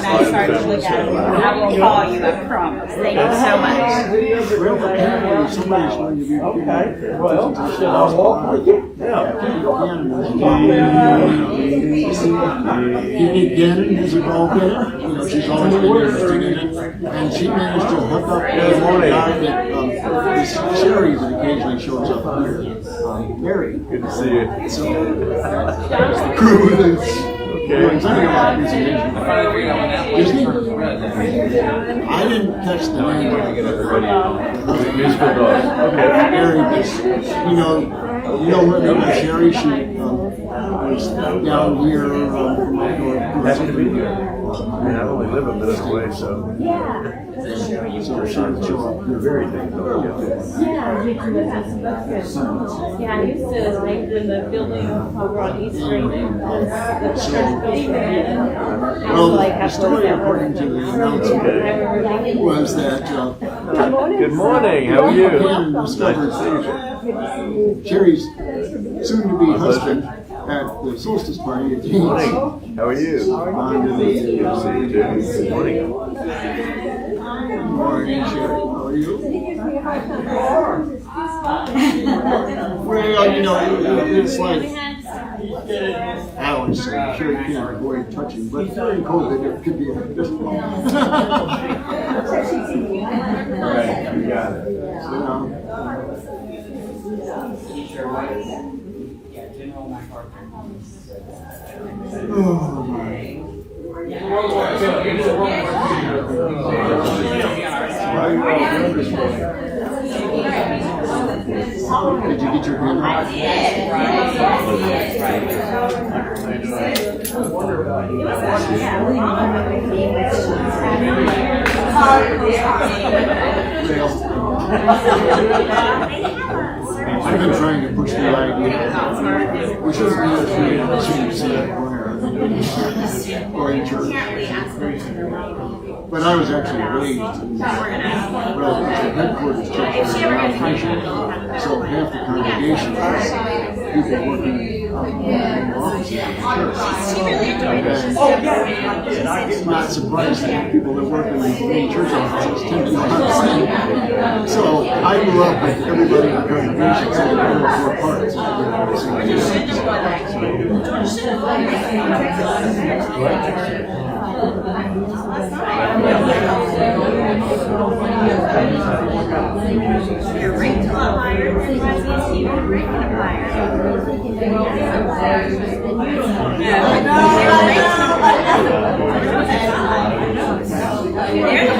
when I start to look at it. I will call you, I promise. Thank you so much. Well, apparently somebody's going to be Okay. Well, should I walk with you? Yeah. Gannon is a ball player. You know, she's always been interested in it. And she managed to hook up with a guy that this Sherry that occasionally shows up here. Mary. Good to see you. So, that's the crew that's doing something about Disney. I didn't catch the name. Musical dog. Okay. Mary, you know her name is Sherry. She was down here from Happy to be here. I mean, I only live a minute away, so. So You're very dignified. Yeah, I used to live in the building over on East Street. Well, the story according to the announcement was that Good morning. How are you? Ken discovered Sherry's soon-to-be husband at the solstice party at Good morning. James. How are you? On the Good to see you, too. Good morning. Good morning, Sherry. How are you? Well, you know, it's like Alex said, sure you can't avoid touching, but during COVID it could be a bit difficult. Right, you got it. Oh my. Did you get your hand off? I've been trying to push the idea. We should have or in church. But I was actually raised in the headquarters church was around Haitian, so half the congregation was people working in the office of the church. It's not surprising that people that work in the main church offices tend to know how to sing. So I grew up with everybody in the congregation saying there were four parts. Your ring higher, your ring higher. They're the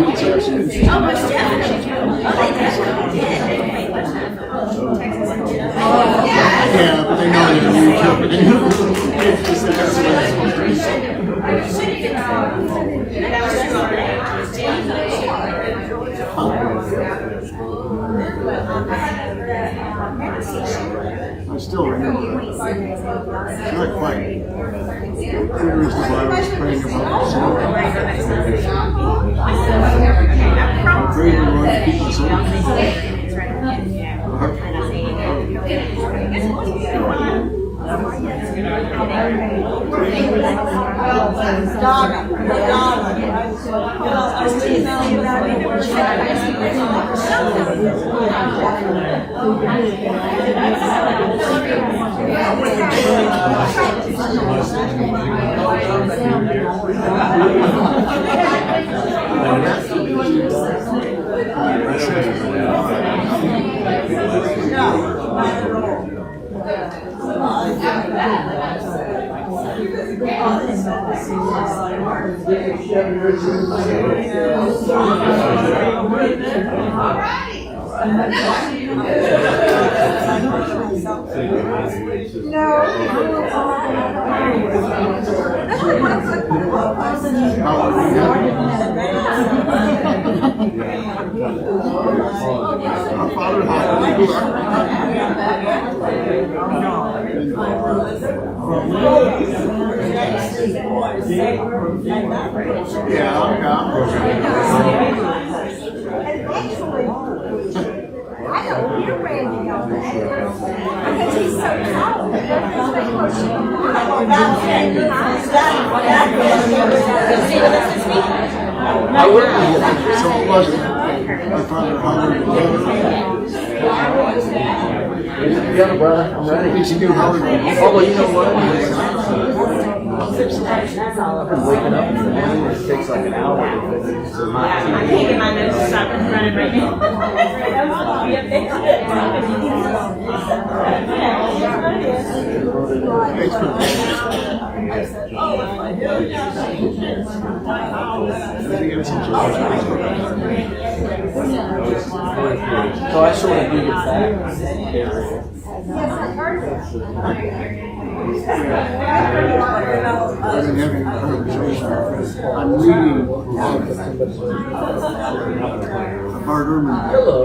ones who do Almost definitely. Yeah, but they know they're reinterpreting. It's just that that's what it's supposed to be. I still remember it. It's not quite. There is the I was praying about the song. I'm afraid we want to keep us on. He's I worked with you. So it wasn't. My father, Howard, Yeah, brother, I'm ready. he knew Howard. Although, you know what? I've been waking up in the morning, it takes like an hour to finish. So I can't get my nose to stop running right So I sort of do get back. I've been having a conversation. I'm reading Bart Ehrman. Hello.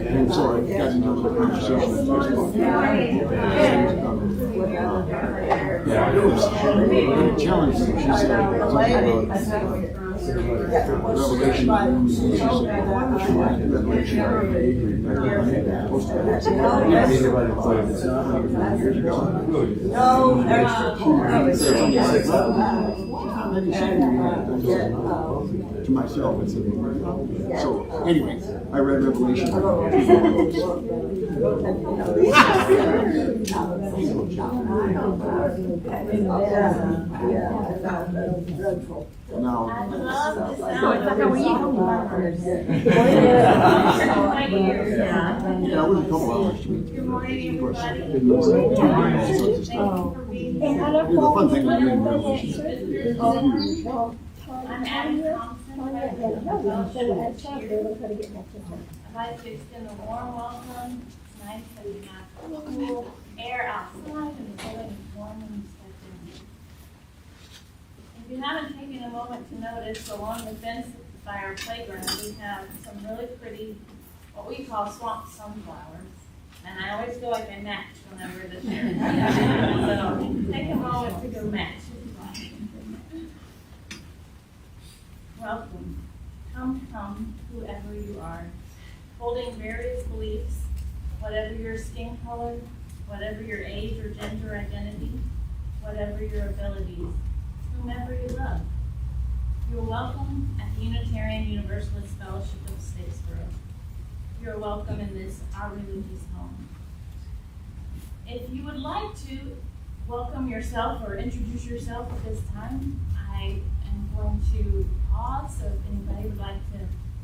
And so I got into a little conversation with Facebook. It was very challenging. She said something about Revelation. She said Revelation. Years ago. To myself. So anyway, I read Revelation. Now, yeah, it was a couple hours to meet. Of course, it was all sorts of stuff. It was a fun thing when you're in Revelation. I'm Adam Thompson. I'd like to extend a warm welcome. It's nice that we have cool air outside and the building is warm and respectful. If you haven't taken a moment to notice, along the fence by our playground, we have some really pretty, what we call swamp sunflowers. And I always feel like I match whenever this air. So take a moment to go match. Welcome. Come, whoever you are, holding various beliefs, whatever your skin color, whatever your age or gender identity, whatever your abilities, whomever you love. You're welcome at the Unitarian Universalist Fellowship of Statesboro. You're welcome in this, our religious home. If you would like to welcome yourself or introduce yourself at this time, I am going to pause, so if anybody would like to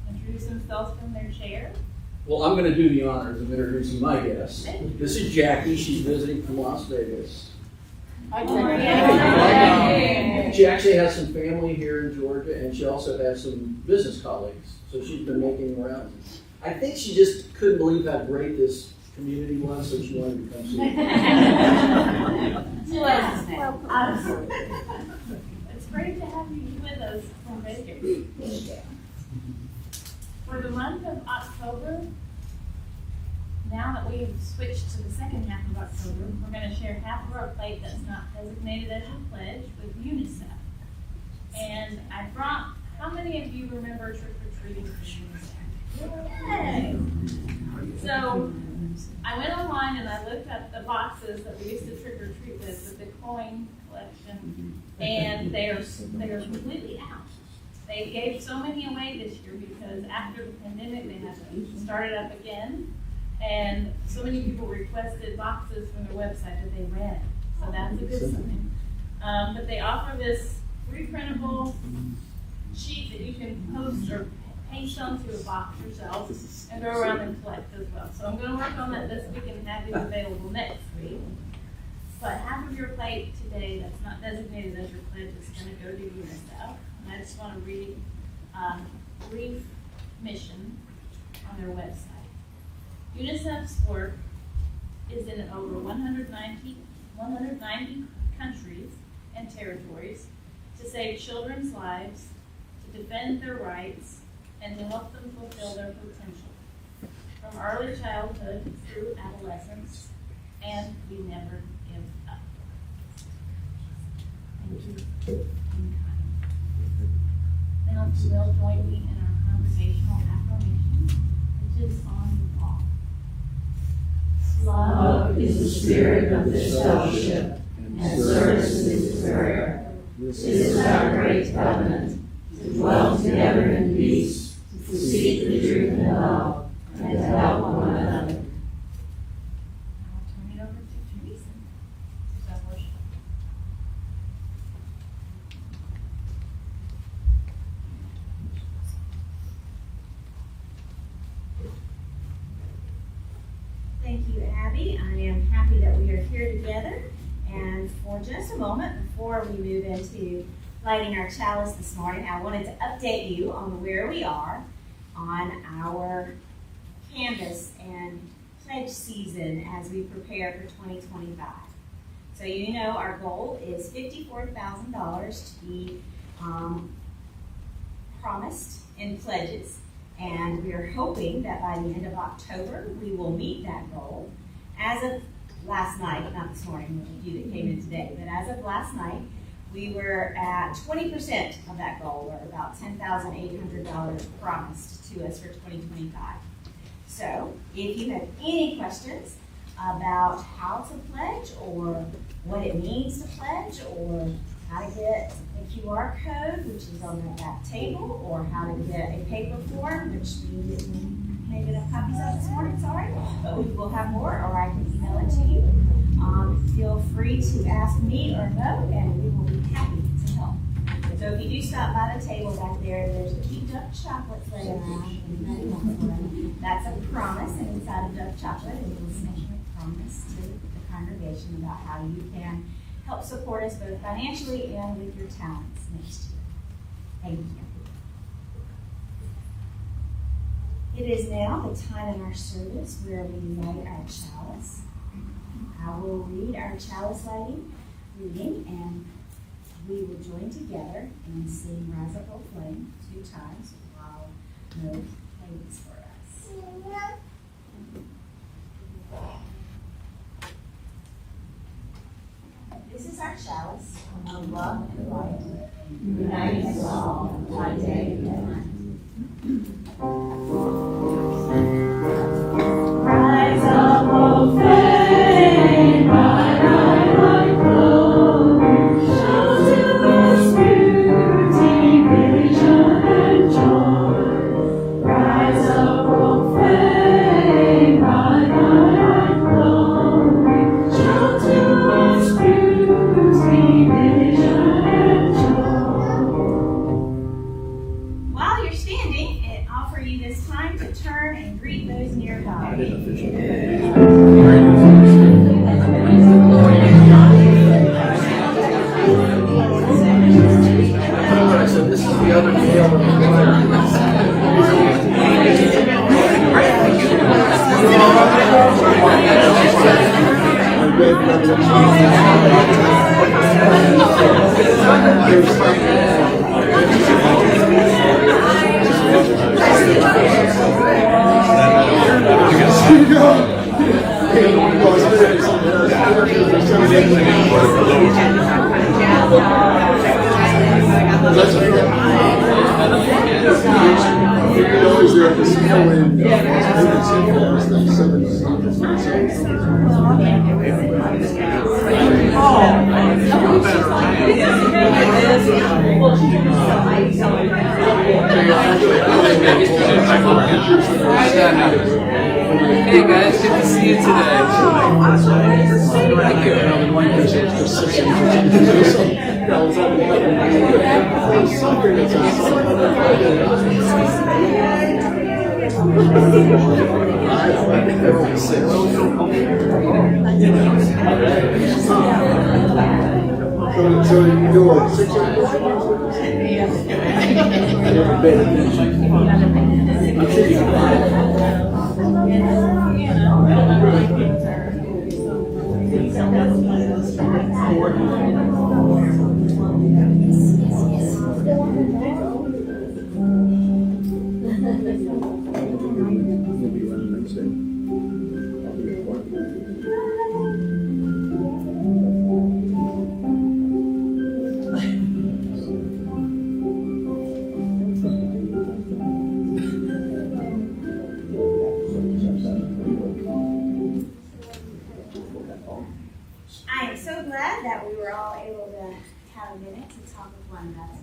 introduce themselves from their chair. Well, I'm going to do the honors of introducing my guest. This is Jackie. She's visiting from Las Vegas. She actually has some family here in Georgia, and she also has some business colleagues. So she's been making rounds. I think she just couldn't believe how great this community was, so she wanted to come see it. It's great to have you with us from Vegas. For the month of October, now that we've switched to the second half of October, we're going to share half of our plate that's not designated as your pledge with UNICEF. And I brought, how many of you remember trick-or-treating for UNICEF? Yay! So I went online and I looked up the boxes that we used to trick-or-treat with the coin collection, and they're completely out. They gave so many away this year because after the pandemic they had to start it up again, and so many people requested boxes from their website that they read, so that's a good sign. But they offer this reprintable sheet that you can post or paste onto a box yourself and go around and collect as well. So I'm going to work on that this week and have it available next week. But half of your plate today that's not designated as your pledge is going to go to UNICEF. And I just want to read a brief mission on their website. UNICEF's work is in over 190 countries and territories to save children's lives, to defend their rights, and to help them fulfill their potential, from early childhood through adolescence, and we never give up. Thank you. Now, if you will join me in our congregational affirmation, which is on the wall. Love is the spirit of this fellowship, and service is its prayer. This is our great covenant, to dwell together in peace, to seek the truth in love, and to help one another. I'll turn it over to Teresa. Does that worship? Thank you, Abby. I am happy that we are here together. And for just a moment, before we move into lighting our chalice this morning, I wanted to update you on where we are on our canvas and pledge season as we prepare for 2025. So you know our goal is $54,000 to be promised in pledges. And we are hoping that by the end of October, we will meet that goal. As of last night, not this morning, with you that came in today, but as of last night, we were at 20% of that goal, or about $10,800 promised to us for 2025. So if you have any questions about how to pledge, or what it means to pledge, or how to get a QR code, which is on the back table, or how to get a paper form, which we didn't make enough copies of this morning, sorry, but we will have more, or I can email it to you. Feel free to ask me or Mo, and we will be happy to help. So if you do stop by the table back there, there's a few Duck chocolates laying around. That's a promise, and inside of Duck chocolate is a promise to the congregation about how you can help support us both financially and with your talents next year. Thank you. It is now the time in our service where we light our chalice. I will read our chalice lighting reading, and we will join together and sing Rise Up, O Flame 2 times while Mo plays for us. This is our chalice of love and light, uniting us all by day and night. Rise up, O flame, bright glory, show to us beauty, vision, and joy. Rise up, O flame, bright glory, show to us beauty, vision, and joy. While you're standing, I offer you this time to turn and greet those nearby. So this is the other male in the Hey guys, good to see you today. Thank you. So you do what, 6 glad that we were all able to have a minute to talk with one another.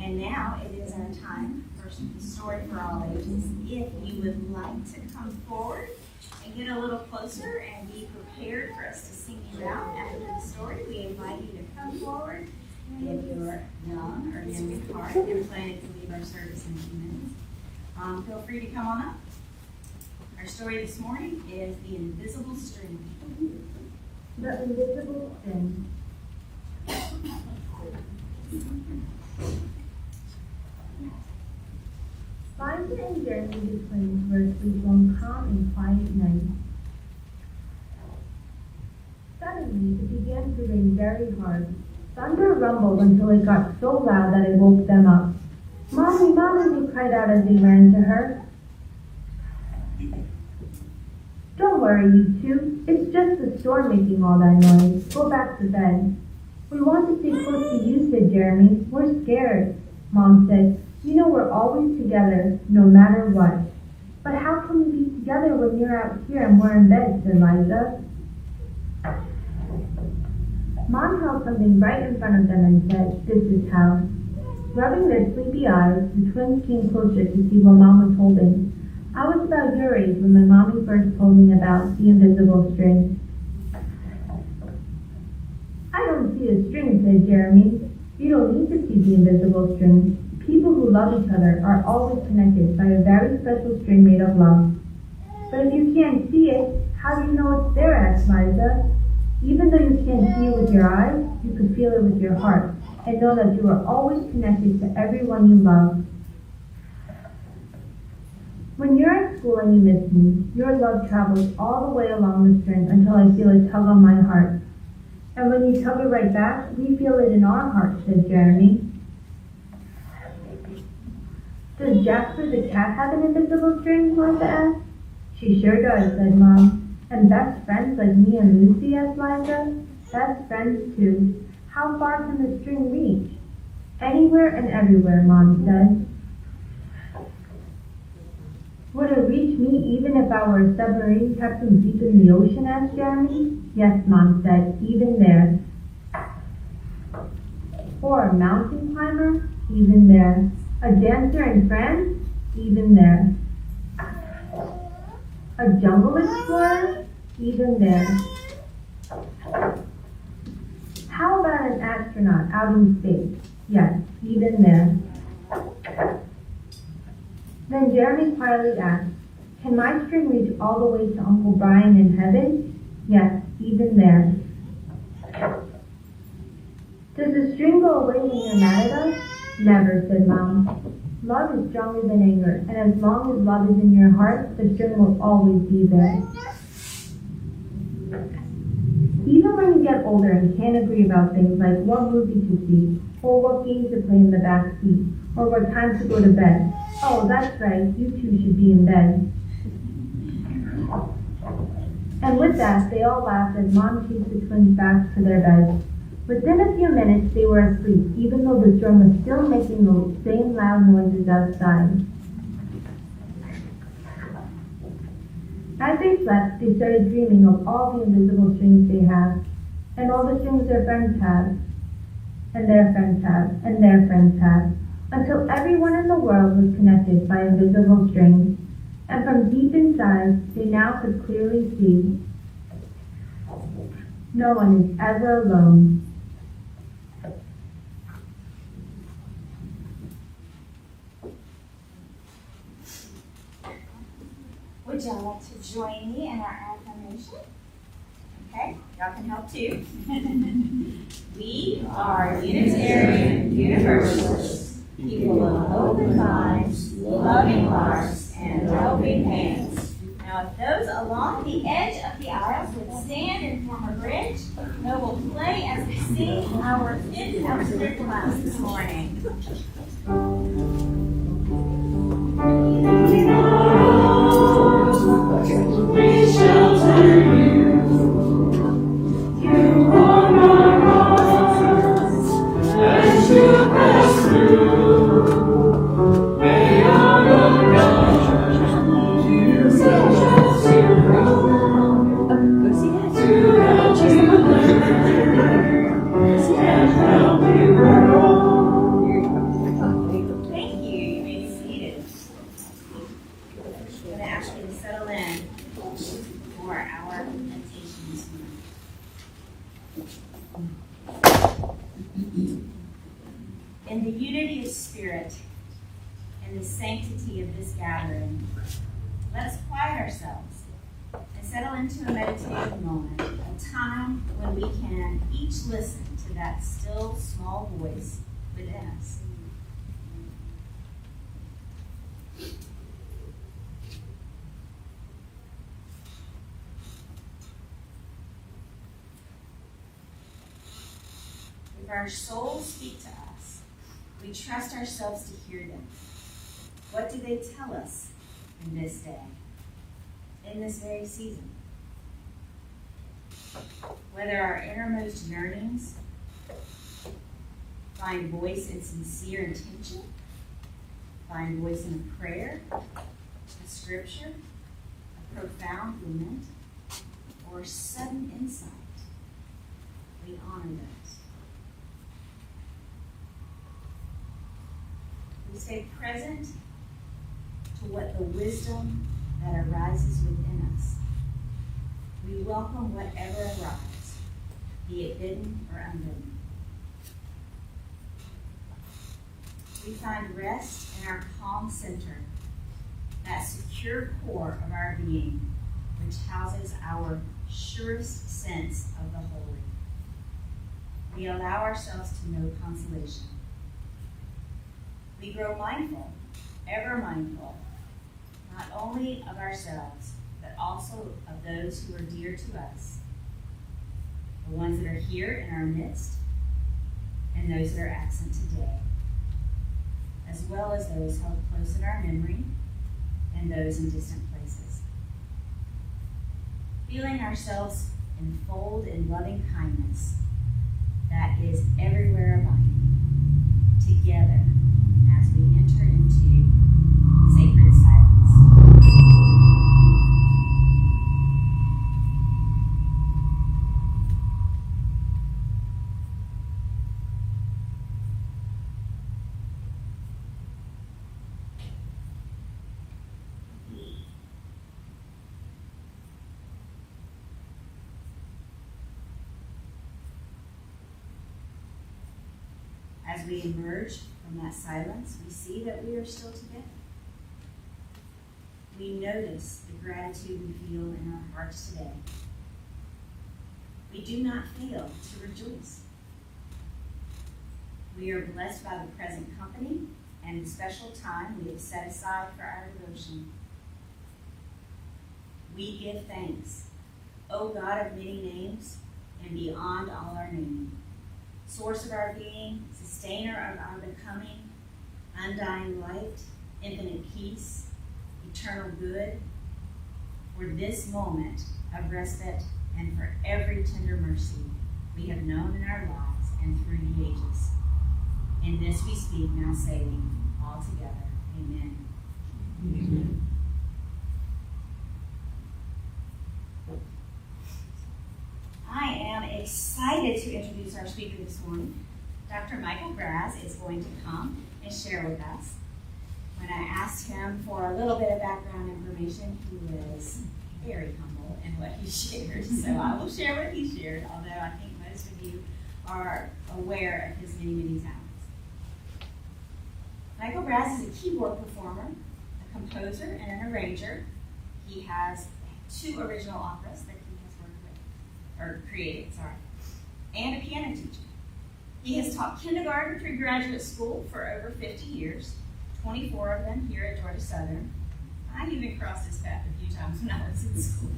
And now it is our time for the story for all ages. If you would like to come forward and get a little closer and be prepared for us to sing you out after the story, we invite you to come forward. If you're young or young at heart and planning to leave our service in a few minutes, feel free to come on up. Our story this morning is The Invisible String. The invisible string. Liza and Jeremy the twins were asleep one calm and quiet night. Suddenly, it began to rain very hard. Thunder rumbled until it got so loud that it woke them up. "Mommy, Mommy," they cried out as they ran to her. "Don't worry, you two. It's just the storm making all that noise. Go back to bed." "We want to stay close to you," said Jeremy. "We're scared." Mom said, "You know we're always together, no matter what." "But how can we be together when you're out here and we're in bed?" said Liza. Mom held something right in front of them and said, "This is how." Rubbing their sleepy eyes, the twins came closer to see what Mom was holding. "I was about your age when my mommy first told me about the invisible string." "I don't see a string," said Jeremy. "You don't need to see the invisible string. People who love each other are always connected by a very special string made of love." "But if you can't see it, how do you know it's there?" asked Liza. "Even though you can't see it with your eyes, you could feel it with your heart and know that you are always connected to everyone you love." "When you're at school and you miss me, your love travels all the way along the string until I feel a tug on my heart. And when you tug it right back, we feel it in our hearts," said Jeremy. "Does Jasper the cat have an invisible string?" Martha asked. "She sure does," said Mom. "And best friends like me and Lucy?" asked Liza. "Best friends too. How far can the string reach?" "Anywhere and everywhere," Mom said. "Would it reach me even if I were a submarine captain deep in the ocean?" asked Jeremy. "Yes," Mom said, "even there." "Or a mountain climber?" "Even there." "A dancer in France?" "Even there." "A jungle explorer?" "Even there." "How about an astronaut out in space?" "Yes, even there." Then Jeremy quietly asked, "Can my string reach all the way to Uncle Brian in heaven?" "Yes, even there." "Does the string go away when you're mad at us?" "Never," said Mom. "Love is stronger than anger, and as long as love is in your heart, the string will always be there." Even when you get older and can't agree about things like what movie to see, or what game to play in the back seat, or what time to go to bed. "Oh, that's right, you two should be in bed." And with that, they all laughed as Mom chased the twins back to their beds. Within a few minutes, they were asleep, even though the storm was still making those same loud noises outside. As they slept, they started dreaming of all the invisible strings they have, and all the strings their friends have, and their friends have, and their friends have, until everyone in the world was connected by invisible strings, and from deep inside, they now could clearly see. No one is ever alone. Would y'all like to join me in our affirmation? Okay, y'all can help too. We are Unitarian Universalists, people of open minds, loving hearts, and helping hands. Now, if those along the edge of the aisles would stand and form a bridge, we will play as we sing our fifth alphabet class this morning. We shelter you. You warm our hearts as you pass through. May our God use us to grow, to help you learn. for our meditation this morning. In the unity of spirit and the sanctity of this gathering, let us quiet ourselves and settle into a meditative moment, a time when we can each listen to that still small voice within us. If our souls speak to us, we trust ourselves to hear them. What do they tell us in this day, in this very season? Whether our innermost yearnings find voice in sincere intention, find voice in a prayer, a scripture, a profound lament, or sudden insight, we honor those. We stay present to what the wisdom that arises within us. We welcome whatever arrives, be it bidden or unbidden. We find rest in our calm center, that secure core of our being, which houses our surest sense of the holy. We allow ourselves to know consolation. We grow mindful, ever mindful, not only of ourselves, but also of those who are dear to us, the ones that are here in our midst, and those that are absent today, as well as those held close in our memory and those in distant places. Feeling ourselves enfolded in loving kindness that is everywhere abiding, together as we enter into sacred silence. As we emerge from that silence, we see that we are still together. We notice the gratitude we feel in our hearts today. We do not fail to rejoice. We are blessed by the present company and the special time we have set aside for our devotion. We give thanks, O God of many names and beyond all our naming, source of our being, sustainer of our becoming, undying light, infinite peace, eternal good, for this moment of respite and for every tender mercy we have known in our lives and through the ages. In this we speak, now saying, all together, amen. Amen. I am excited to introduce our speaker this morning. Dr. Michael Braz is going to come and share with us. When I asked him for a little bit of background information, he was very humble in what he shared. So I will share what he shared, although I think most of you are aware of his many, many talents. Michael Braz is a keyboard performer, a composer, and an arranger. He has 2 original operas that he has worked with, or created, and a piano teacher. He has taught kindergarten through graduate school for over 50 years, 24 of them here at Georgia Southern. I even crossed his path a few times when I was in school.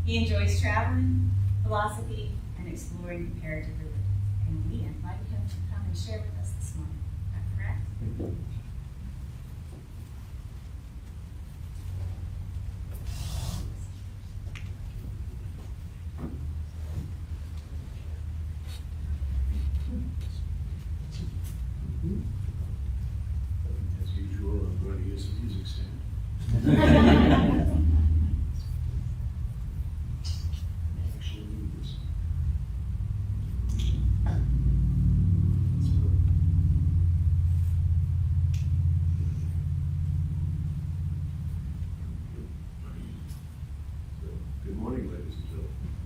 He enjoys traveling, philosophy, and exploring comparative religion. And we invite him to come and share with us this morning. Dr. Braz? As usual, I'm going to use a music stand. Actually need this.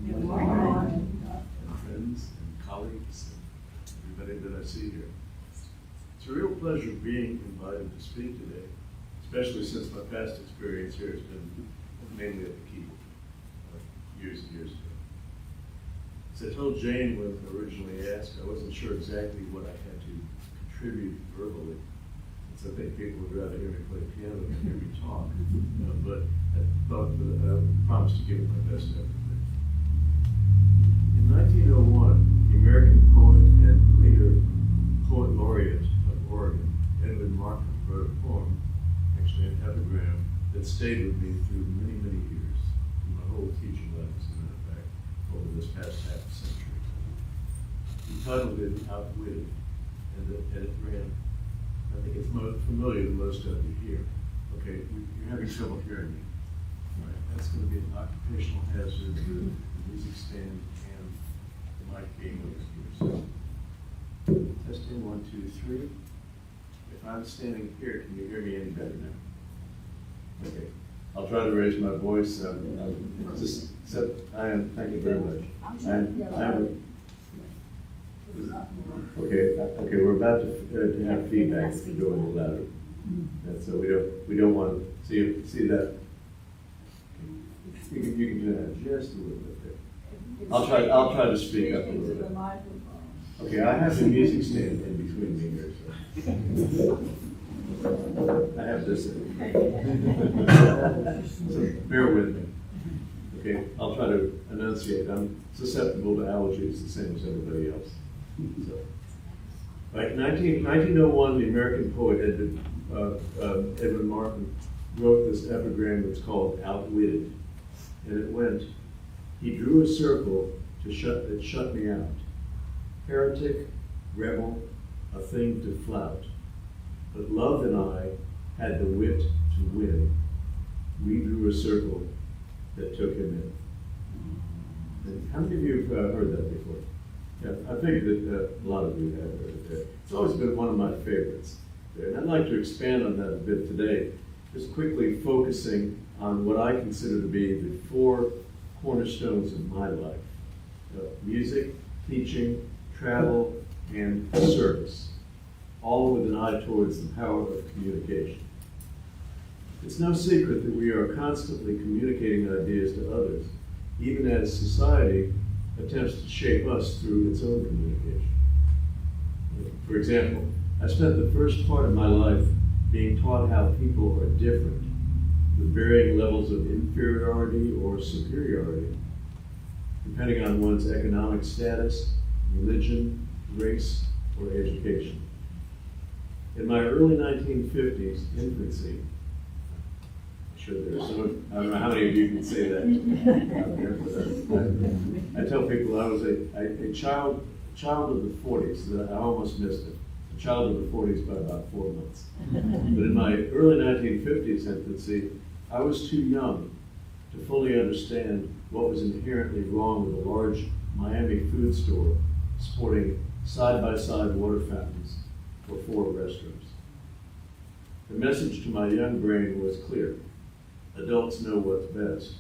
Good morning. And friends and colleagues and everybody that I see here. It's a real pleasure being invited to speak today, especially since my past experience here has been mainly at the keyboard years and years ago. As I told Jane when originally asked, I wasn't sure exactly what I had to contribute verbally. I think people would rather hear me play piano than hear me talk. But I thought that I promised to give it my best effort. In 1901, the American poet and later poet laureate of Oregon, Edwin Markham, wrote a poem, actually an epigram, that stayed with me through many, many years, through my whole teaching life, as a matter of fact, over this past half a century. He titled it Outwitted, and it ran, I think it's familiar to most of you here. Okay, you're having trouble hearing me. All right, that's going to be an occupational hazard, the music stand, and the mic being over here. So, testing 1, 2, 3. If I'm standing here, can you hear me any better now? Okay, I'll try to raise my voice. Thank you very much. Okay, we're about to have feedback if we go a little louder. And so we don't want to see that. You can do that just a little bit there. I'll try to speak up a little bit. Okay, I have the music stand in between me here, so I have this so bear with me. Okay, I'll try to enunciate. I'm susceptible to allergies the same as everybody else. So, right, 1901, the American poet Edwin Markham wrote this epigram that's called Outwitted. And it went, he drew a circle that shut me out. Heretic, rebel, a thing to flout. But love and I had the wit to win. We drew a circle that took him in. And how many of you have heard that before? Yeah, I think that a lot of you have heard it there. It's always been one of my favorites. And I'd like to expand on that a bit today, just quickly focusing on what I consider to be the 4 cornerstones of my life. Music, teaching, travel, and service, all with an eye towards the power of communication. It's no secret that we are constantly communicating ideas to others, even as society attempts to shape us through its own communication. For example, I spent the first part of my life being taught how people are different, with varying levels of inferiority or superiority, depending on one's economic status, religion, race, or education. In my early 1950s infancy, I'm sure there's some, I don't know how many of you can say that out there, but I tell people I was a child of the 40s, that I almost missed it. A child of the 40s by about 4 months. But in my early 1950s infancy, I was too young to fully understand what was inherently wrong with a large Miami food store sporting side-by-side water fountains for 4 restrooms. The message to my young brain was clear. Adults know what's best,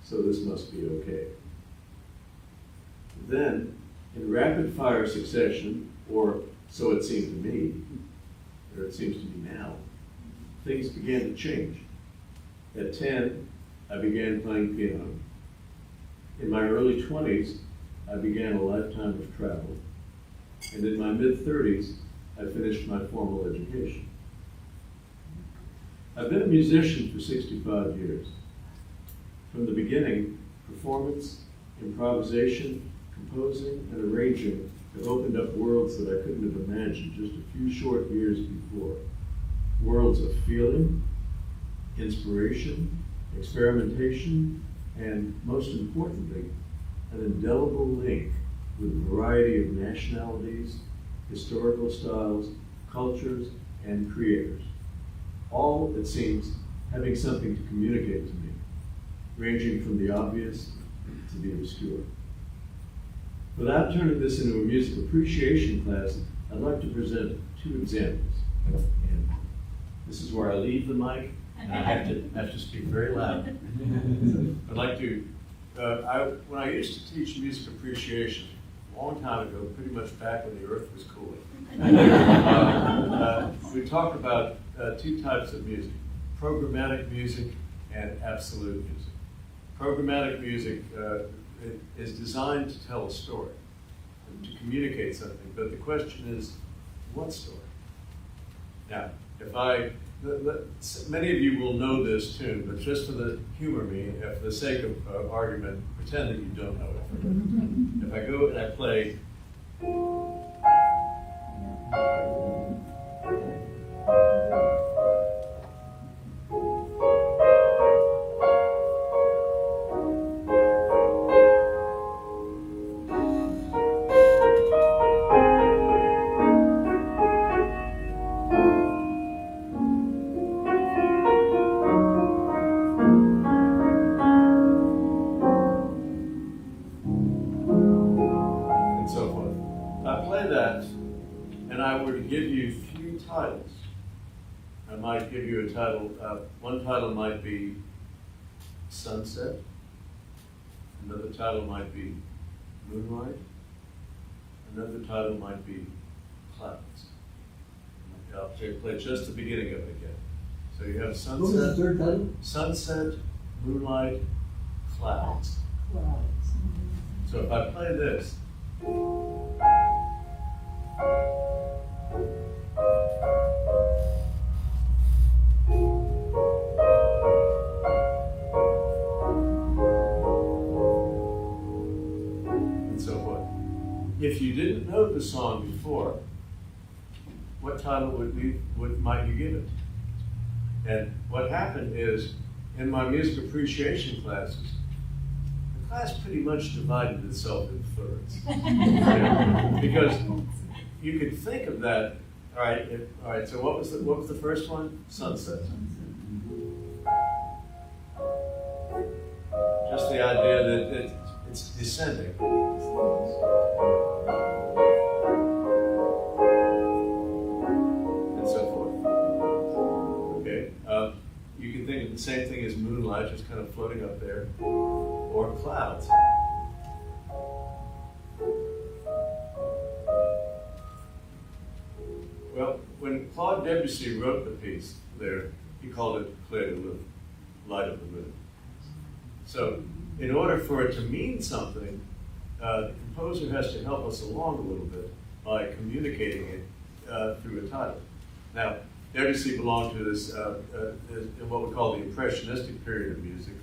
so this must be okay. Then, in rapid-fire succession, or so it seemed to me, or it seems to me now, things began to change. At 10, I began playing piano. In my early 20s, I began a lifetime of travel. And in my mid-30s, I finished my formal education. I've been a musician for 65 years. From the beginning, performance, improvisation, composing, and arranging have opened up worlds that I couldn't have imagined just a few short years before. Worlds of feeling, inspiration, experimentation, and most importantly, an indelible link with a variety of nationalities, historical styles, cultures, and creators. All, it seems, having something to communicate to me, ranging from the obvious to the obscure. Without turning this into a music appreciation class, I'd like to present 2 examples. And this is where I leave the mic, and I have to speak very loud. I'd like to when I used to teach music appreciation, a long time ago, pretty much back when the earth was cooling, we talked about two types of music, programmatic music and absolute music. Programmatic music is designed to tell a story, to communicate something, but the question is, what story? Now, many of you will know this tune, but just humor me, for the sake of argument, pretend that you don't know it. If I go and I play, give you a title. One title might be Sunset. Another title might be Moonlight. Another title might be Clouds. I'll play just the beginning of it again. So you have Sunset. What was the third title? Sunset, Moonlight, Clouds. So if I play this. If you didn't know the song before, what title might you give it? And what happened is, in my music appreciation classes, the class pretty much divided itself into thirds. Because you could think of that. All right. So what was the first one? Sunset. Just the idea that it's descending. You can think of the same thing as moonlight, just kind of floating up there, or clouds. Well, when Claude Debussy wrote the piece there, he called it Clair de Lune, light of the moon. So, in order for it to mean something, the composer has to help us along a little bit by communicating it through a title. Now, Debussy belonged to this, what we call the Impressionistic period of music,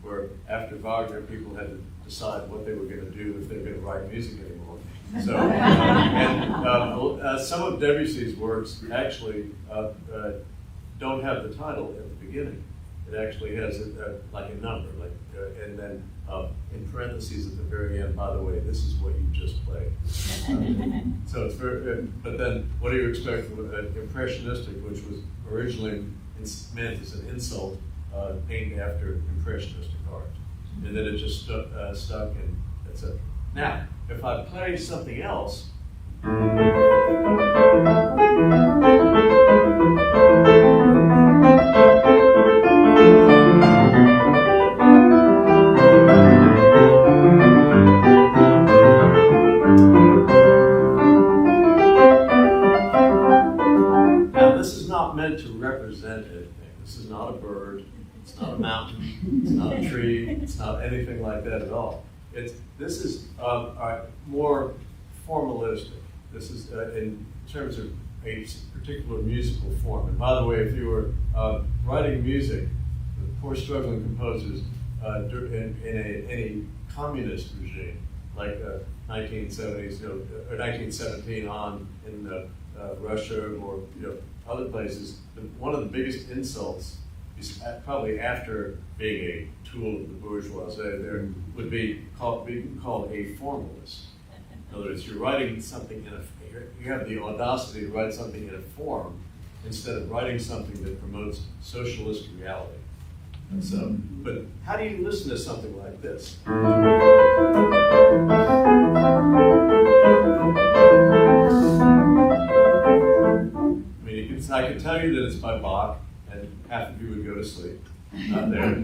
where after Wagner, people had to decide what they were going to do if they were going to write music anymore. So, some of Debussy's works actually don't have the title at the beginning. It actually has like a number, and then in parentheses at the very end, by the way, this is what you just played. So it's very, but then what do you expect from Impressionistic, which was originally meant as an insult aimed after Impressionistic art, and then it just stuck, and etc. Now, if I play something else. Meant to represent anything. This is not a bird, it's not a mountain, it's not a tree, it's not anything like that at all. This is more formalistic. This is in terms of a particular musical form. And by the way, if you were writing music, the poor struggling composers in any communist regime, like 1970s or 1917 on in Russia or other places, one of the biggest insults is probably after being a tool of the bourgeoisie there would be called a formalist. In other words, you're writing something you have the audacity to write something in a form instead of writing something that promotes socialist reality. And so, but how do you listen to something like this? I can tell you that it's by Bach, and half of you would go to sleep there.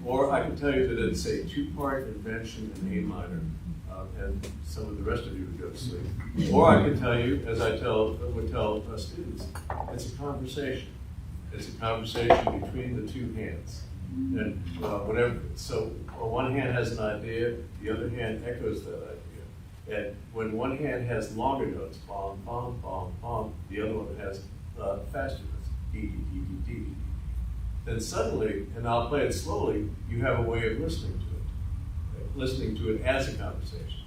Or I can tell you that it's a two-part invention in A minor, and some of the rest of you would go to sleep. Or I can tell you, as I would tell students, it's a conversation. It's a conversation between the two hands. And whatever, so one hand has an idea, the other hand echoes that idea. And when one hand has longer notes, bom, bom, bom, bom, the other one has faster notes, dee, dee, dee, dee, dee, dee. Then suddenly, and I'll play it slowly, you have a way of listening to it. Listening to it as a conversation.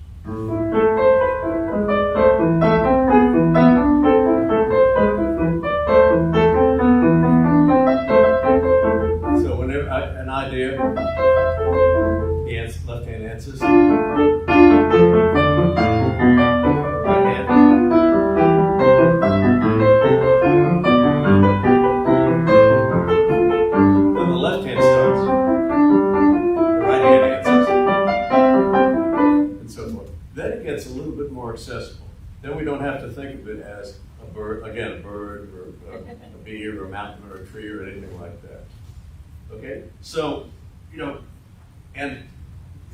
So whenever an idea, the left hand answers. Right hand. Then the left hand starts. The right hand answers. And so forth. Then it gets a little bit more accessible. Then we don't have to think of it as a bird, again, a bird, or a bee, or a mountain, or a tree, or anything like that. Okay? So, and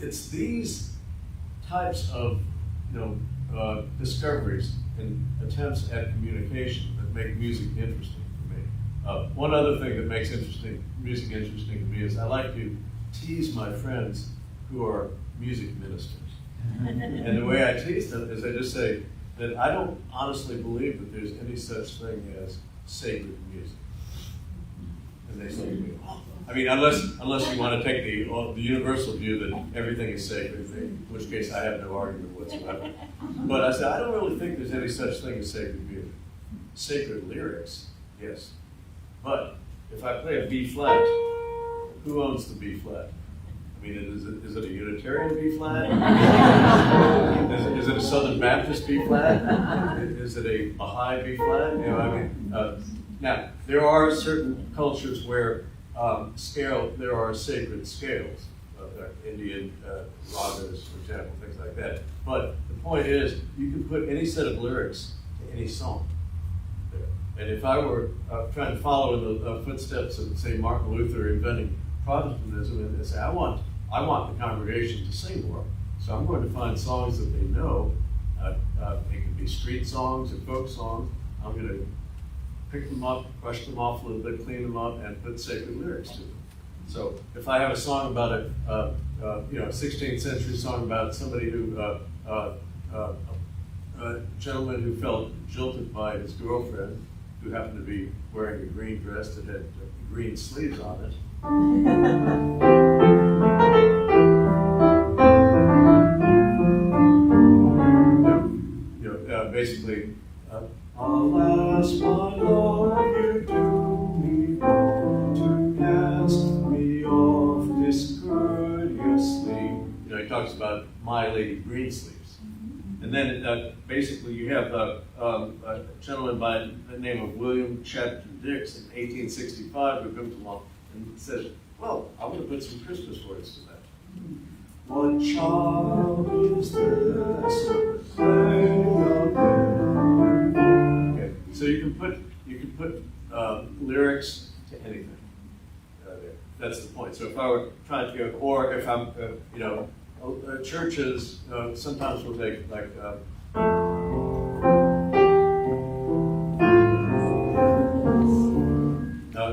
it's these types of, discoveries and attempts at communication that make music interesting for me. One other thing that makes music interesting to me is I like to tease my friends who are music ministers. And the way I tease them is I just say that I don't honestly believe that there's any such thing as sacred music. And they say to me, I mean, unless you want to take the universal view that everything is sacred, in which case I have no argument whatsoever. But I said, I don't really think there's any such thing as sacred music. Sacred lyrics, yes. But if I play a B flat, who owns the B flat? I mean, is it a Unitarian B flat? Is it a Southern Baptist B flat? Is it a Baha'i B flat? Now, there are certain cultures where there are sacred scales, Indian ragas, for example, things like that. But the point is, you can put any set of lyrics to any song there. And if I were trying to follow in the footsteps of, say, Martin Luther inventing Protestantism, and say, I want the congregation to sing more, so I'm going to find songs that they know. It could be street songs or folk songs. I'm going to pick them up, brush them off a little bit, clean them up, and put sacred lyrics to them. So if I have a song about a 16th century song about somebody who, a gentleman who felt jilted by his girlfriend, who happened to be wearing a green dress that had green sleeves on it. Basically, alas, my Lord, you do me wrong to cast me off discourteously. He talks about my Lady Green Sleeves. And then basically you have a gentleman by the name of William Chatterton Dix in 1865 who comes along and says, well, I want to put some Christmas words to that. What child is this? Okay, so you can put lyrics to anything. That's the point. So if I were trying to go, or if I'm, churches sometimes will take like.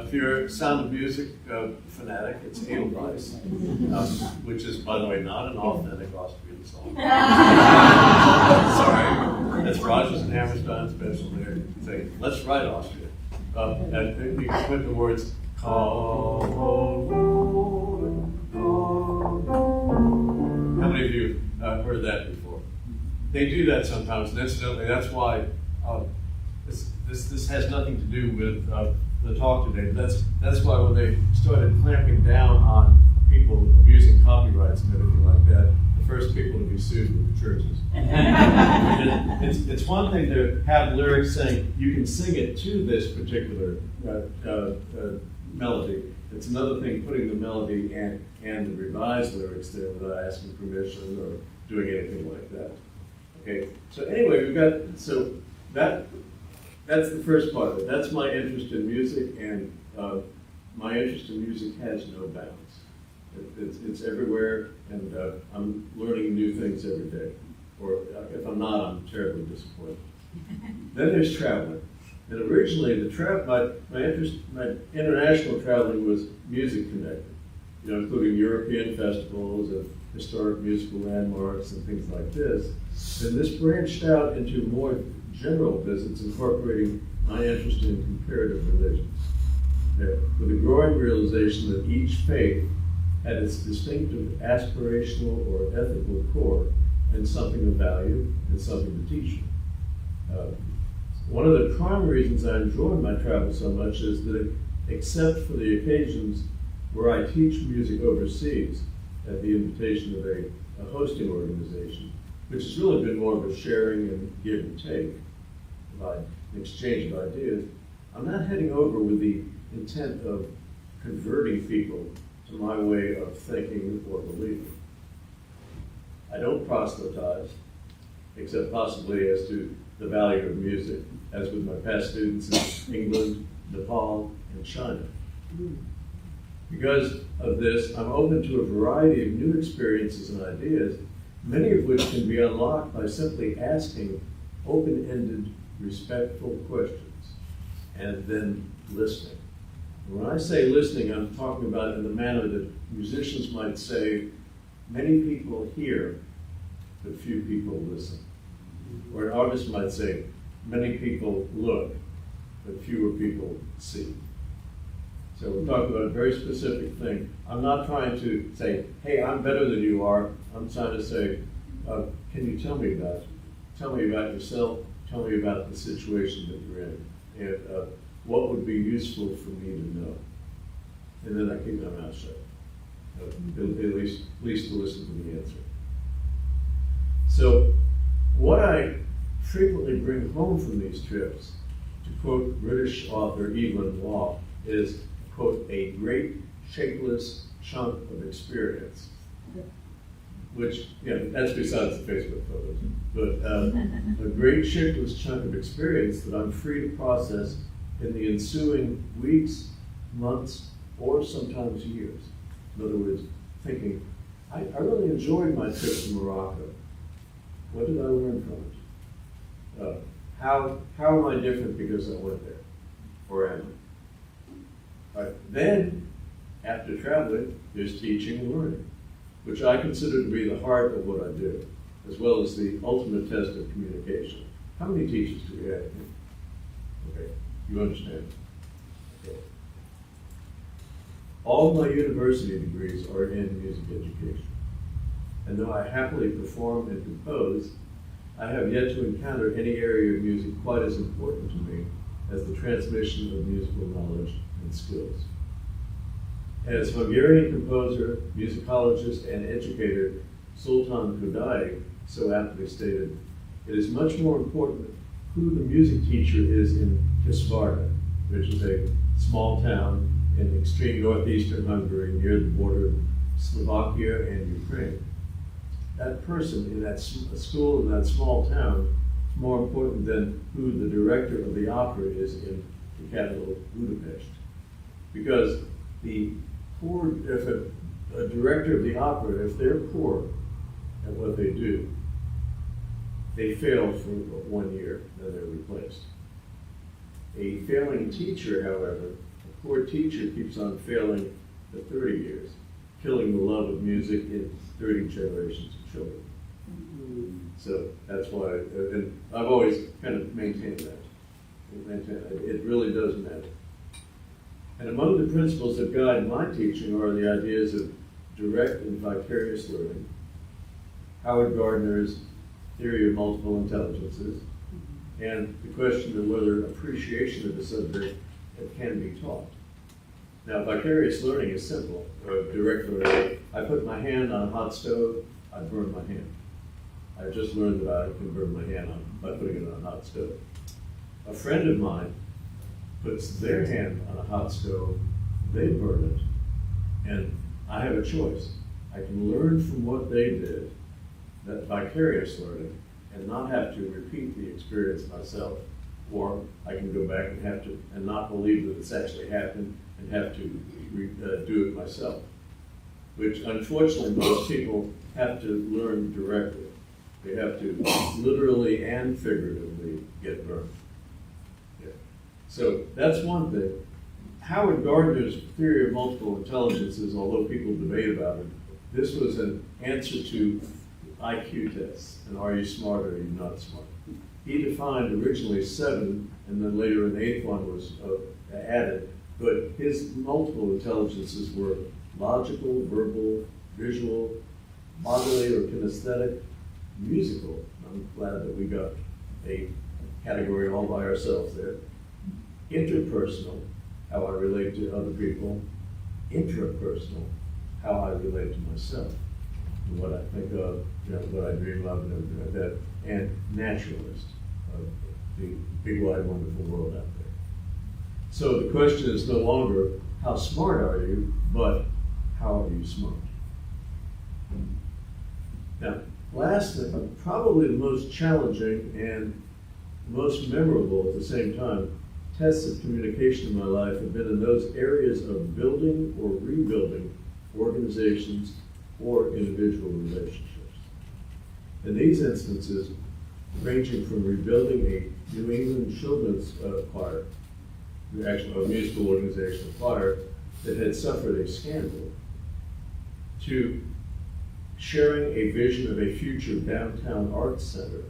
If you're a Sound of Music fanatic, it's Edelweiss, which is, by the way, not an authentic Austrian song. Sorry, that's Rodgers and Hammerstein's special lyric. Say, let's write Austria. And you can put the words, come, oh Lord, come. How many of you heard that before? They do that sometimes, and incidentally, that's why this has nothing to do with the talk today. But that's why when they started clamping down on people abusing copyrights and everything like that, the first people to be sued were the churches. It's one thing to have lyrics saying you can sing it to this particular melody. It's another thing putting the melody and the revised lyrics there without asking permission or doing anything like that. Okay. So anyway, that's the first part of it. That's my interest in music, and my interest in music has no bounds. It's everywhere, and I'm learning new things every day. Or if I'm not, I'm terribly disappointed. Then there's traveling. And originally, my international traveling was music connected, including European festivals and historic musical landmarks and things like this. And this branched out into more general visits incorporating my interest in comparative religions, with a growing realization that each faith had its distinctive aspirational or ethical core and something of value and something to teach. One of the prime reasons I enjoy my travel so much is that, except for the occasions where I teach music overseas at the invitation of a hosting organization, which has really been more of a sharing and give and take, an exchange of ideas, I'm not heading over with the intent of converting people to my way of thinking or believing. I don't proselytize, except possibly as to the value of music, as with my past students in England, Nepal, and China. Because of this, I'm open to a variety of new experiences and ideas, many of which can be unlocked by simply asking open-ended, respectful questions, and then listening. And when I say listening, I'm talking about in the manner that musicians might say, many people hear, but few people listen. Or an artist might say, many people look, but fewer people see. So we're talking about a very specific thing. I'm not trying to say, hey, I'm better than you are. I'm trying to say, can you tell me about it? Tell me about yourself. Tell me about the situation that you're in. And what would be useful for me to know? And then I keep my mouth shut. At least to listen to the answer. So what I frequently bring home from these trips, to quote British author Evelyn Waugh, is, quote, a great shapeless chunk of experience. Which, that's besides the Facebook photos. But a great shapeless chunk of experience that I'm free to process in the ensuing weeks, months, or sometimes years. In other words, thinking, I really enjoyed my trip to Morocco. What did I learn from it? How am I different because I went there? Or am I? Then, after traveling, there's teaching and learning, which I consider to be the heart of what I do, as well as the ultimate test of communication. How many teachers do we have? Okay, you understand? Okay. All of my university degrees are in music education. And though I happily perform and compose, I have yet to encounter any area of music quite as important to me as the transmission of musical knowledge and skills. As Hungarian composer, musicologist, and educator Sultan Kodály so aptly stated, it is much more important who the music teacher is in Statesboro, which is a small town in extreme northeastern Hungary near the border of Slovakia and Ukraine. That person in that school in that small town is more important than who the director of the opera is in the capital, Budapest. Because if a director of the opera, if they're poor at what they do, they fail for 1 year, then they're replaced. A failing teacher, however, a poor teacher keeps on failing for 30 years, killing the love of music in 30 generations of children. So that's why, and I've always kind of maintained that. It really does matter. And among the principles that guide my teaching are the ideas of direct and vicarious learning, Howard Gardner's theory of multiple intelligences, and the question of whether appreciation of the subject can be taught. Now, vicarious learning is simple. Direct learning, I put my hand on a hot stove, I burn my hand. I've just learned that I can burn my hand by putting it on a hot stove. A friend of mine puts their hand on a hot stove, they burn it, and I have a choice. I can learn from what they did, that vicarious learning, and not have to repeat the experience myself, or I can go back and not believe that it's actually happened and have to do it myself. which unfortunately most people have to learn directly. They have to literally and figuratively get burned. Yeah. So that's one thing. Howard Gardner's theory of multiple intelligences, although people debate about it, this was an answer to IQ tests. And are you smart or are you not smart? He defined originally 7, and then later an 8th one was added. But his multiple intelligences were logical, verbal, visual, bodily or kinesthetic, musical. I'm glad that we got a category all by ourselves there. Interpersonal, how I relate to other people. Intrapersonal, how I relate to myself. And what I think of, what I dream of and everything like that. And naturalist, the big, wide, wonderful world out there. So the question is no longer, how smart are you, but how are you smart? Now, lastly, probably the most challenging and most memorable at the same time, tests of communication in my life have been in those areas of building or rebuilding organizations or individual relationships. In these instances, ranging from rebuilding a New England children's choir, actually a musical organization choir that had suffered a scandal, to sharing a vision of a future downtown arts center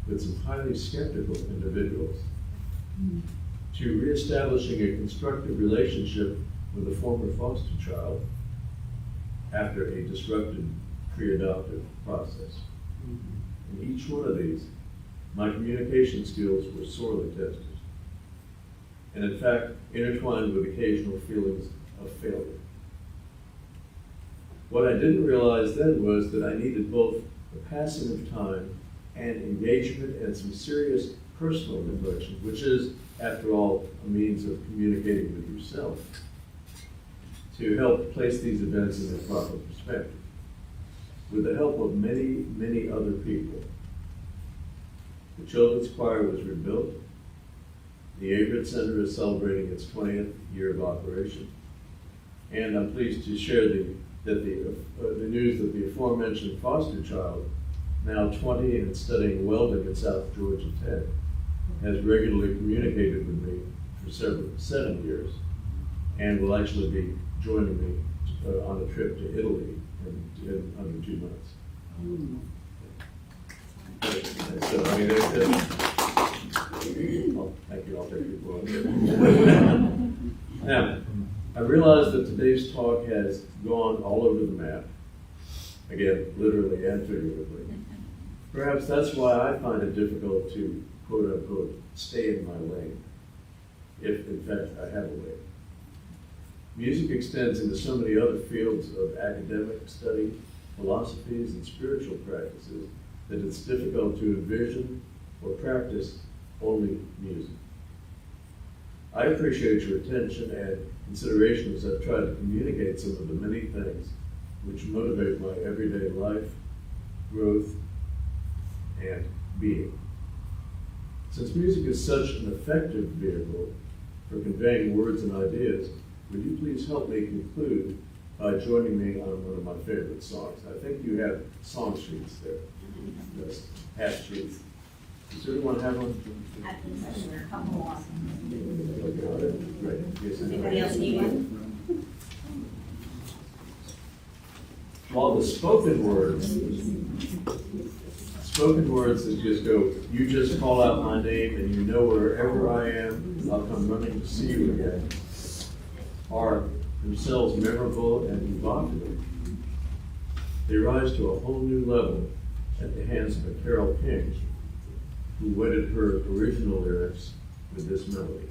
with some highly skeptical individuals, to reestablishing a constructive relationship with a former foster child after a disrupted pre-adoptive process. In each one of these, my communication skills were sorely tested, and in fact, intertwined with occasional feelings of failure. What I didn't realize then was that I needed both the passing of time and engagement and some serious personal reflection, which is, after all, a means of communicating with yourself, to help place these events in their proper perspective. With the help of many, many other people, the children's choir was rebuilt. The Avery Center is celebrating its 20th year of operation. And I'm pleased to share the news that the aforementioned foster child, now 20 and studying welding at South Georgia Tech, has regularly communicated with me for 7 years, and will actually be joining me on a trip to Italy in under 2 months. So, I mean, thank you, I'll take your quote. Now, I realize that today's talk has gone all over the map, again, literally and figuratively. Perhaps that's why I find it difficult to, quote unquote, stay in my lane, if in fact I have a lane. Music extends into so many other fields of academic study, philosophies, and spiritual practices that it's difficult to envision or practice only music. I appreciate your attention and consideration as I've tried to communicate some of the many things which motivate my everyday life, growth, and being. Since music is such an effective vehicle for conveying words and ideas, would you please help me conclude by joining me on one of my favorite songs? I think you have song sheets there. Yes, half sheets. Does everyone have one? I think so. There are a couple more. Okay, great. Yes, Anybody else need one? While the spoken words that just go, you just call out my name and you know wherever I am, I'll come running to see you again, are themselves memorable and evocative. They rise to a whole new level at the hands of a Carole King, who wedded her original lyrics with this melody.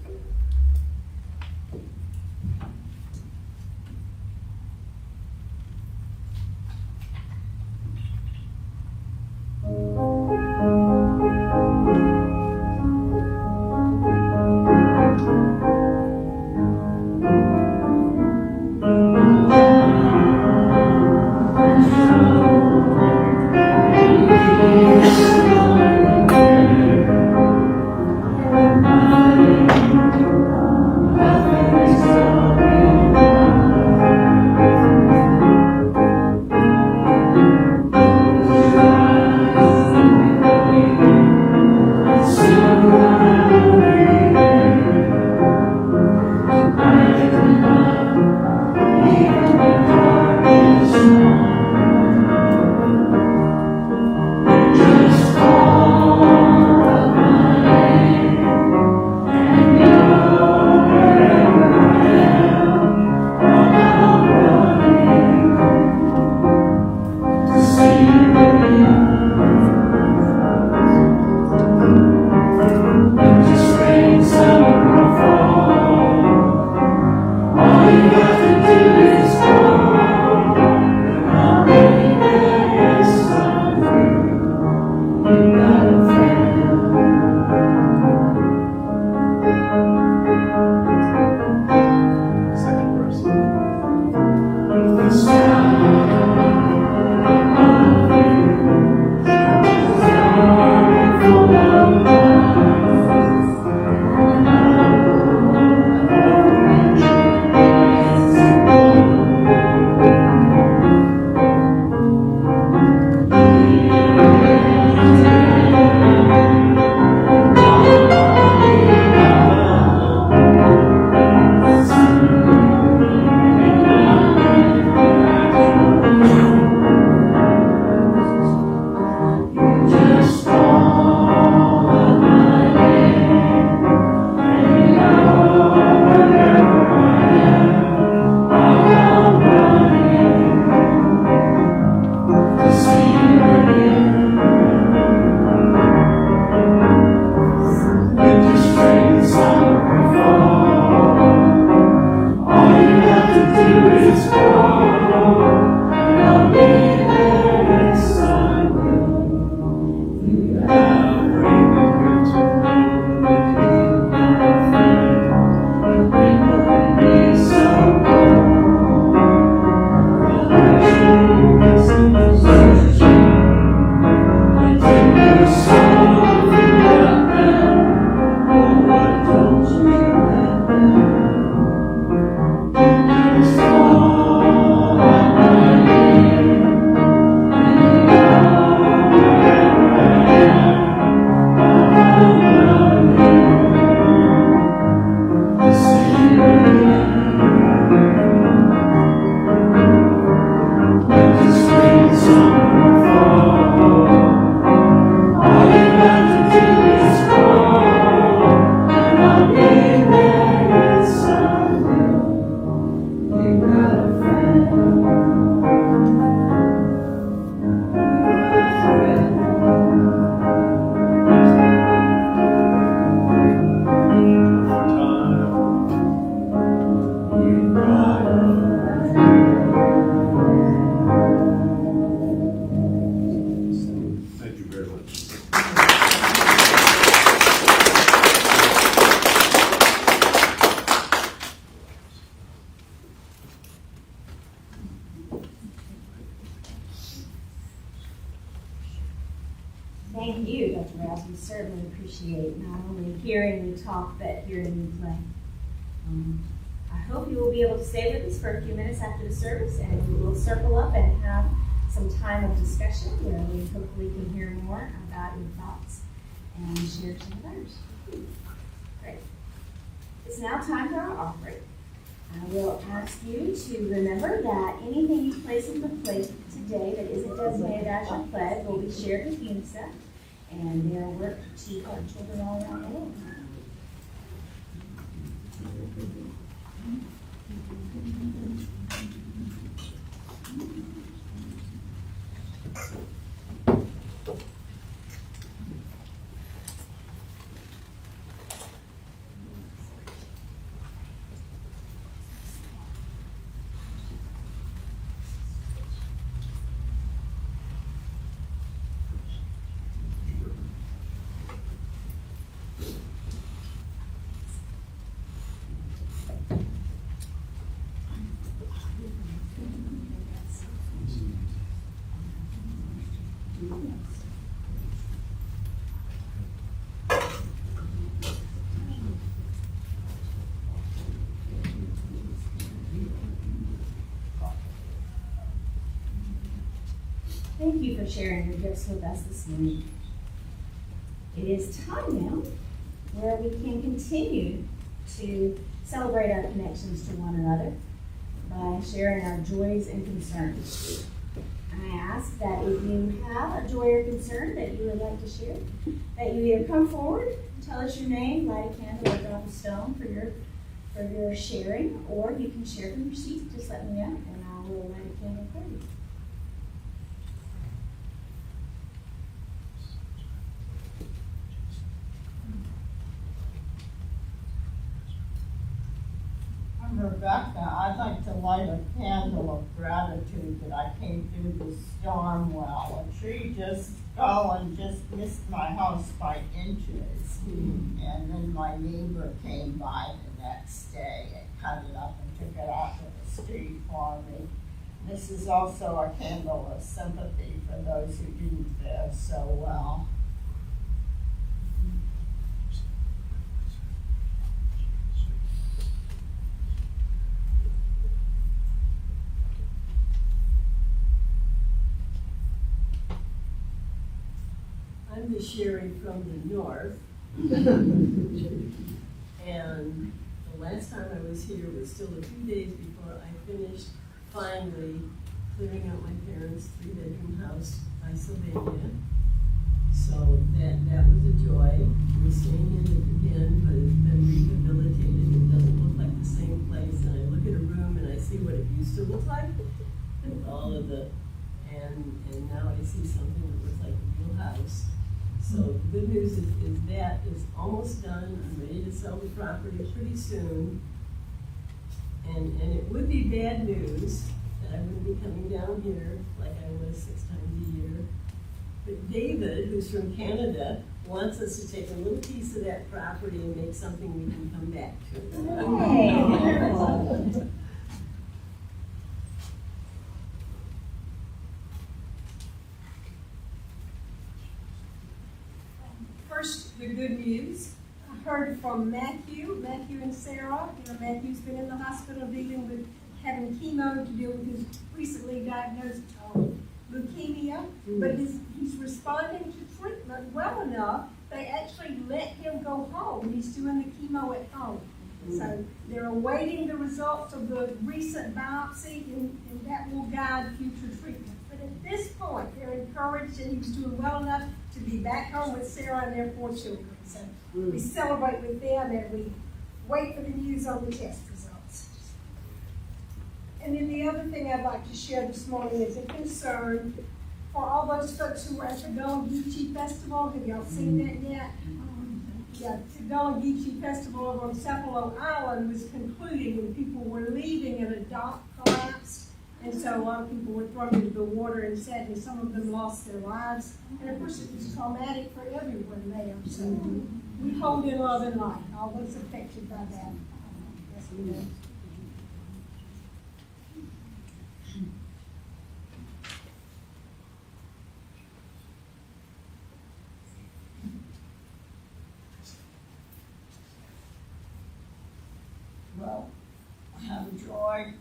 Thank you, Dr. Braz. We certainly appreciate not only hearing you talk, but hearing you play. I hope you will be able to stay with us for a few minutes after the service, and we will circle up and have some time of discussion where we hopefully can hear more about your thoughts and share some of others. Great. It's now time for our offering. I will ask you to remember that anything you place in the plate today that isn't designated as your pledge will be shared with UNICEF and their work to keep our children all around the world. Thank you for sharing your gifts with us this morning. It is time now where we can continue to celebrate our connections to one another by sharing our joys and concerns. I ask that if you have a joy or concern that you would like to share, that you either come forward, tell us your name, light a candle, or drop a stone for your sharing, or you can share from your seat. Just let me know, and I will light a candle for you. Rebecca, I'd like to light a candle of gratitude that I came through the storm well. A tree just fell and just missed my house by inches. And then my neighbor came by the next day and cut it up and took it off of the street for me. This is also a candle of sympathy for those who didn't fare so well. I'm the Sherry from the north. And the last time I was here was still a few days before I finished finally clearing out my parents' 3-bedroom house by Sylvania. So that was a joy. We're staying in it again, but it's been rehabilitated. It doesn't look like the same place. And I look at a room and I see what it used to look like. And all of the, and now I see something that looks like a real house. So the good news is that is almost done. I'm ready to sell the property pretty soon. And it would be bad news that I wouldn't be coming down here like I was 6 times a year. But David, who's from Canada, wants us to take a little piece of that property and make something we can come back to. First, the good news. I heard from Matthew and Sarah. You know, Matthew's been in the hospital dealing with having chemo to deal with his recently diagnosed leukemia, but he's responding to treatment well enough. They actually let him go home. He's doing the chemo at home. So they're awaiting the results of the recent biopsy, and that will guide future treatment. But at this point, they're encouraged, and he's doing well enough to be back home with Sarah and their 4 children. So we celebrate with them, and we wait for the news on the test results. And then the other thing I'd like to share this morning is a concern for all those folks who were at the Gullah Geechee Festival. Have y'all seen that yet? Yeah, the Gullah Geechee Festival over on Sapelo Island was concluding when people were leaving and a dock collapsed. And so a lot of people were thrown into the water, and sadly some of them lost their lives. And of course it was traumatic for everyone there. So we hold in love and light all those affected by that. Yes, we do. joy.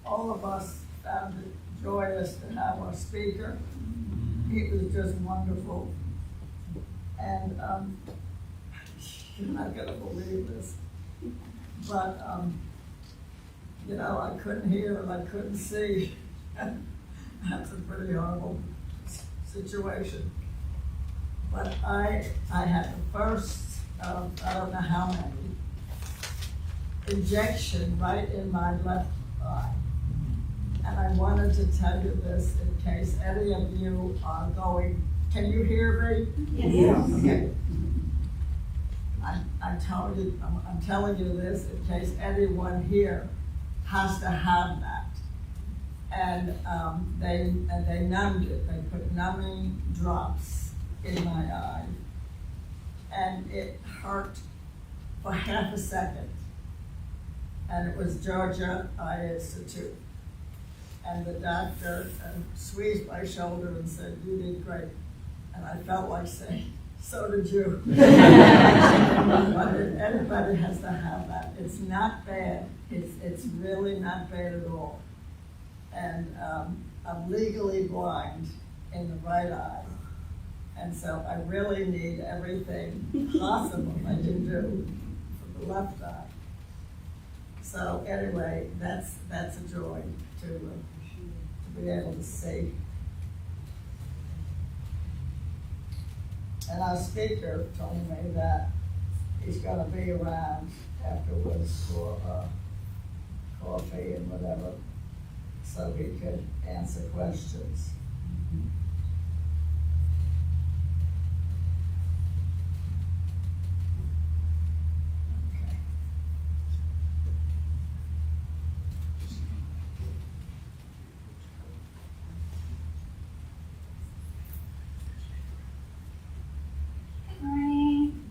All of us found it joyous to have our speaker. He was just wonderful. And you're not gonna believe this, but you know, I couldn't hear and I couldn't see. That's a pretty horrible situation. But I had the first, I don't know how many, injection right in my left eye. And I wanted to tell you this in case any of you are going, can you hear me? Yes. Okay. I'm telling you this in case anyone here has to have that. And they numbed it. They put numbing drops in my eye, and it hurt for half a second. And it was Georgia Eye Institute. And the doctor squeezed my shoulder and said, "You did great." And I felt like saying, "So did you." But everybody has to have that. It's not bad. It's really not bad at all. And I'm legally blind in the right eye. And so I really need everything possible I can do for the left eye. So anyway, that's a joy to be able to see. And our speaker told me that he's going to be around afterwards for coffee and whatever, so he could answer questions. Okay.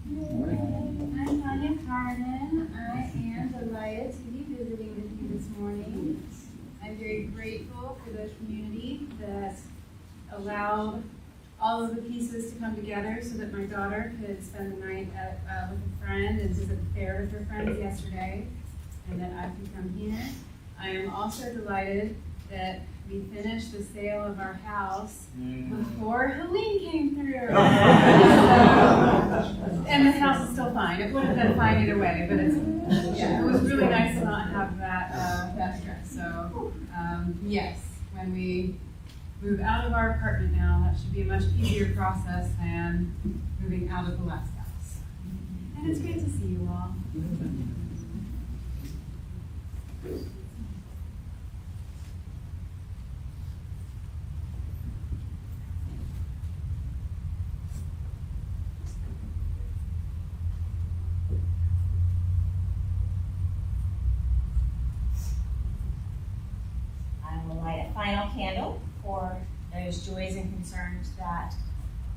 Good morning. I'm Tanya Carden. I am delighted to be visiting with you this morning. I'm very grateful for the community that allowed all of the pieces to come together so that my daughter could spend the night with a friend and visit the fair with her friends yesterday, and that I could come here. I am also delighted that we finished the sale of our house before Helene came through. And the house is still fine. It would have been fine either way, but it was really nice to not have that stress. So yes, when we move out of our apartment now, that should be a much easier process than moving out of the last house. And it's great to see you all. Final candle for those joys and concerns that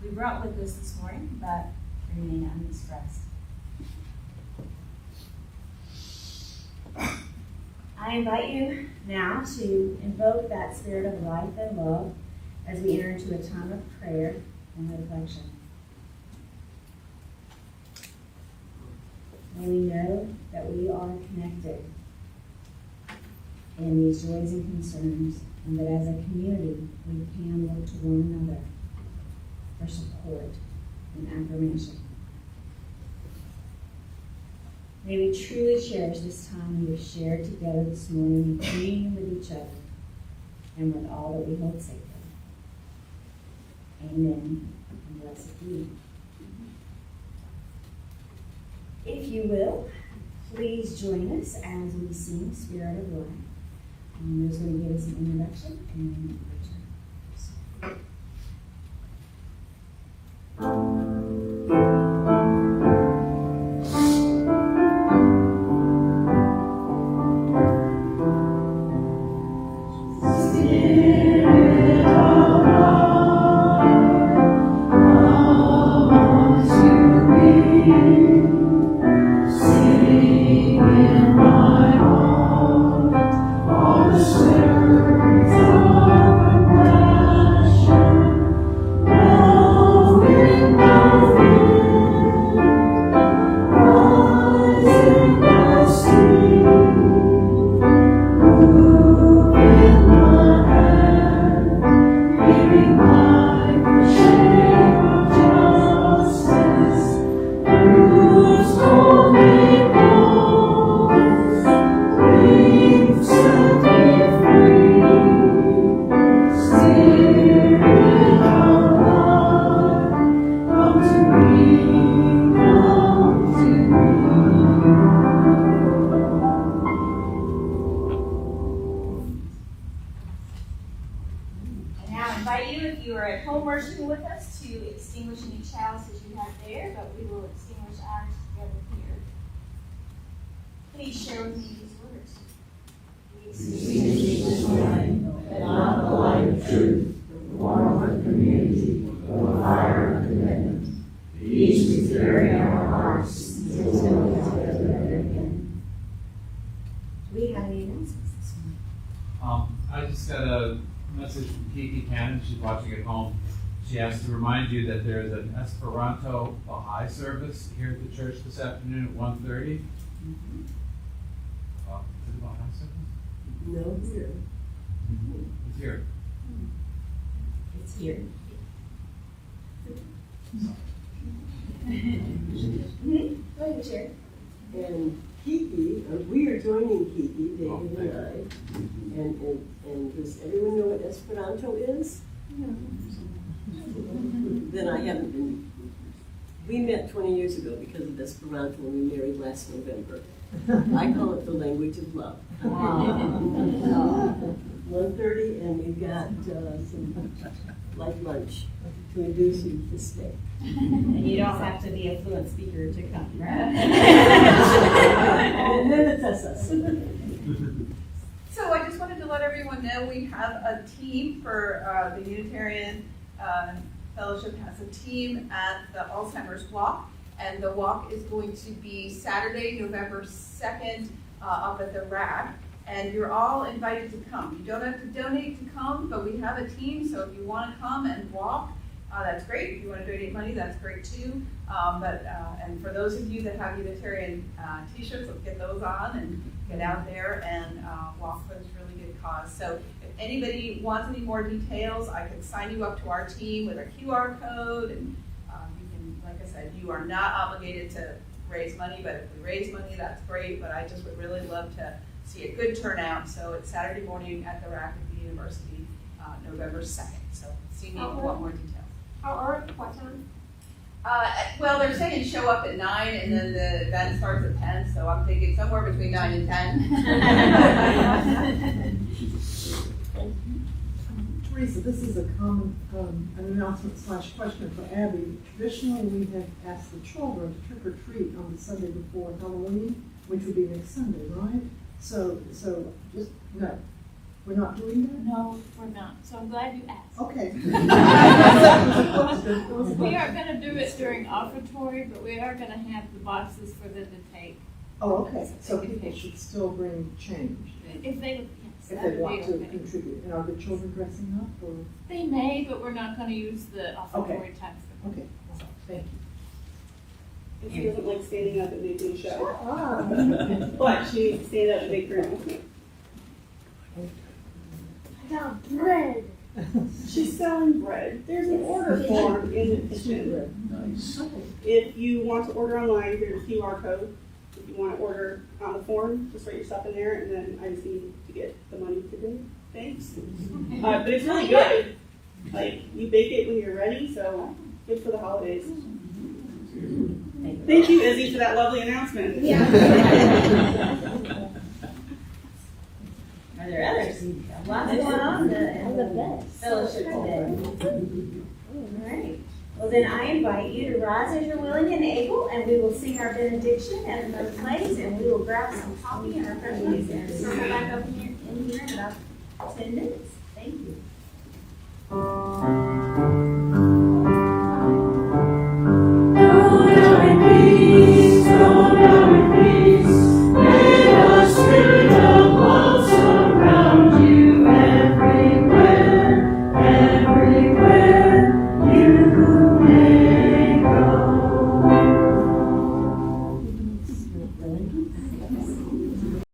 we brought with us this morning, but remain unexpressed. I invite you now to invoke that spirit of life and love as we enter into a time of prayer and reflection. May we know that we are connected in these joys and concerns, and that as a community, we can look to one another for support and affirmation. May we truly cherish this time we have shared together this morning in communion with each other and with all that we hold sacred. Amen, and blessed be. If you will, please join us as we sing Spirit of Life. Who's going to give us an introduction and then All the spirits of are at home worshiping with us, to extinguish any chalices you have there, but we will extinguish ours together here. Please share with me these words. We extinguish this flame, that not the light of truth, the warmth of community, the fire of commitment, peace we carry in our hearts until we together again. Do we have any announcements this morning? I just got a message from Kiki Cannon. She's watching at home. She asked to remind you that there is an Esperanto Baha'i service here at the church this afternoon at 1:30. Is it a Baha'i service? No, here. It's here. It's here. Go ahead, Chair. And Kiki, we are joining Kiki, David and I. And does everyone know what Esperanto is? No. Then I haven't been. We met 20 years ago because of Esperanto when we married last November. I call it the language of love. 1:30, and we've got some light lunch to induce you to stay. And you don't have to be a fluent speaker to come, right? And then it's us. So I just wanted to let everyone know we have a team for the Unitarian Fellowship has a team at the Alzheimer's Walk, and the walk is going to be Saturday, November 2nd, up at the RAC, and you're all invited to come. You don't have to donate to come, but we have a team, so if you want to come and walk, that's great. If you want to donate money, that's great too. And for those of you that have Unitarian t-shirts, let's get those on and get out there and walk for this really good cause. So if anybody wants any more details, I can sign you up to our team with a QR code, and you can, like I said, you are not obligated to raise money, but if we raise money, that's great. But I just would really love to see a good turnout. So it's Saturday morning at the RAC at the University, November 2nd. So see me if you want more details. What time? Well, they're saying show up at 9, and then the event starts at 10, so I'm thinking somewhere between 9 and 10. Teresa, this is a common an announcement / question for Abby. Traditionally, we have asked the children to trick or treat on the Sunday before Halloween, which would be next Sunday, right? So just no. We're not doing that? No, we're not. So I'm glad you asked. Okay. We are going to do it during offertory, but we are going to have the boxes for them to take. Oh, okay. So people should still bring change. If they, yes, if they want to contribute. And are the children dressing up? Or? They may, but we're not going to use the offertory time for them. Okay. Thank you. She doesn't like standing up and making a show. Ah. But she needs to stand up and make her announcement. I got bread. She's selling bread. There's an order form in the kitchen. Nice. If you want to order online, there's a QR code. If you want to order on the form, just write your stuff in there, and then I just need to get the money today. Thanks. But it's really good. Like, you bake it when you're ready, so good for the holidays. Thank you, Izzy, for that lovely announcement. Yeah. Are there others? Lots going on the fellowship today. All right. Well, then I invite you to rise as you're willing and able, and we will sing our benediction at another place, and we will grab some coffee and refreshments and circle back up in here in about 10 minutes. Thank you.